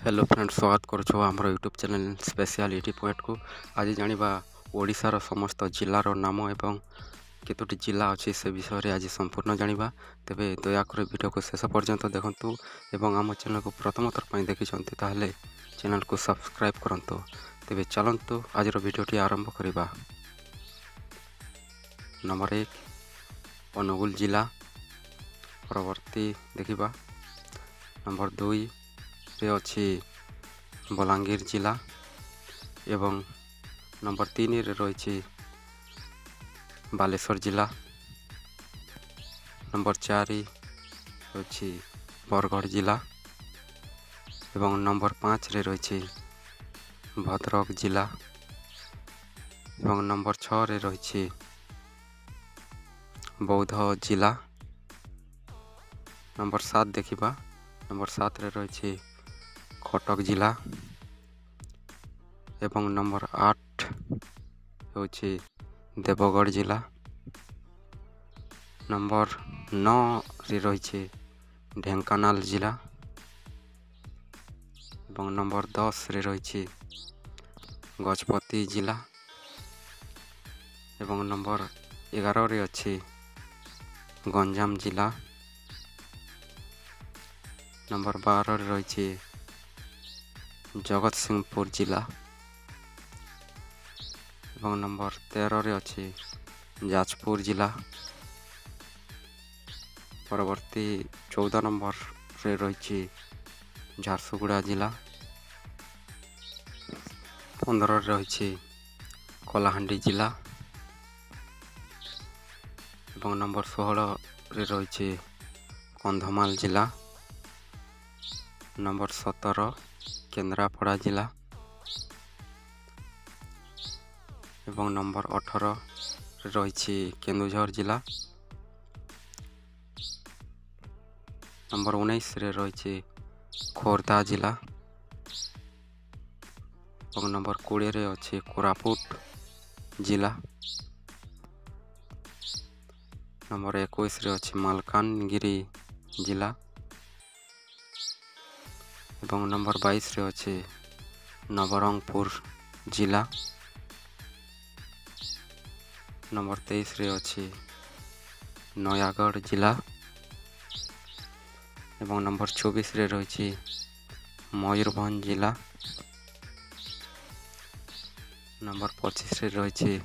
Hello friends, स्वागत करुछु आमर YouTube channel speciality point को। आज जानिबा ओडिशार समस्त जिलार नाम एवं केतोटी जिला अच्छी से विषय में आज संपूर्ण जानिबा। तेबे दयाकर वीडियो को शेष पर्यंत देखंतु एवं आम चैनल को प्रथम थर पई देखिछंती ताहले चैनल को सब्सक्राइब करंतु। तेबे चलंतु आज वीडियोटी आरंभ करिबा। नंबर 1 अनुगुल जिला, परवर्ती देखिबा। नंबर 2 रे अच्छी बलांगीर जिला एवं नंबर 3 रे रही बालेश्वर जिला। नंबर 4 रही बरगढ़ जिला एवं नंबर 5 रे रही भद्रक जिला एवं नंबर 6 रे रही बौद्ध जिला। नंबर 7 देखिबा। नंबर 7 रे रही कटक जिला एवं नंबर 8 होची देवगढ़ जिला। नंबर 9 रे रही ढेंकानाल जिला एवं नंबर 10 रे रही गजपति जिला एवं नंबर 11 रे अच्छी गंजाम जिला। नंबर 12 रे रही जगतसिंहपुर जिला एवं नंबर 13 रे अच्छी जाजपुर जिला। परवर्ती 14 नंबर रे रही झारसुगुड़ा जिला। 15 रे रही कलाहांडी जिला एवं नंबर 16 रे रही कंधमाल जिला। नंबर 17 केंद्रापड़ा जिला एवं नंबर 18 रही केन्दुझर जिला। नंबर 19 रे रही खोर्धा जिला एवं नंबर 20 रे अच्छी कोरापुट जिला। नंबर 21 रे अच्छी मालकानगिरी जिला एवं नंबर 22 रे अच्छी नवरंगपुर जिला। नंबर 23 रे अच्छी नयागढ़ जिला एवं नंबर 24 रे रही मयूरभंज जिला। नंबर 25 रे रही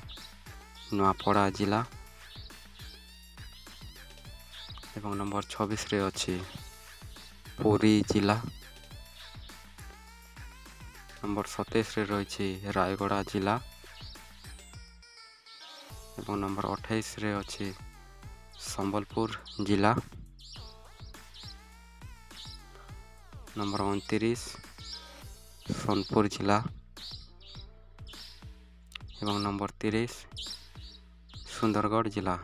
नुआपड़ा जिला एवं नंबर 26 रे अच्छी पुरी जिला। नंबर 27 रे रही रायगड़ा जिला एवं नंबर 28 रे अच्छी संबलपुर जिला। नंबर 29 सोनपुर जिला एवं नंबर 30 सुंदरगढ़ जिला।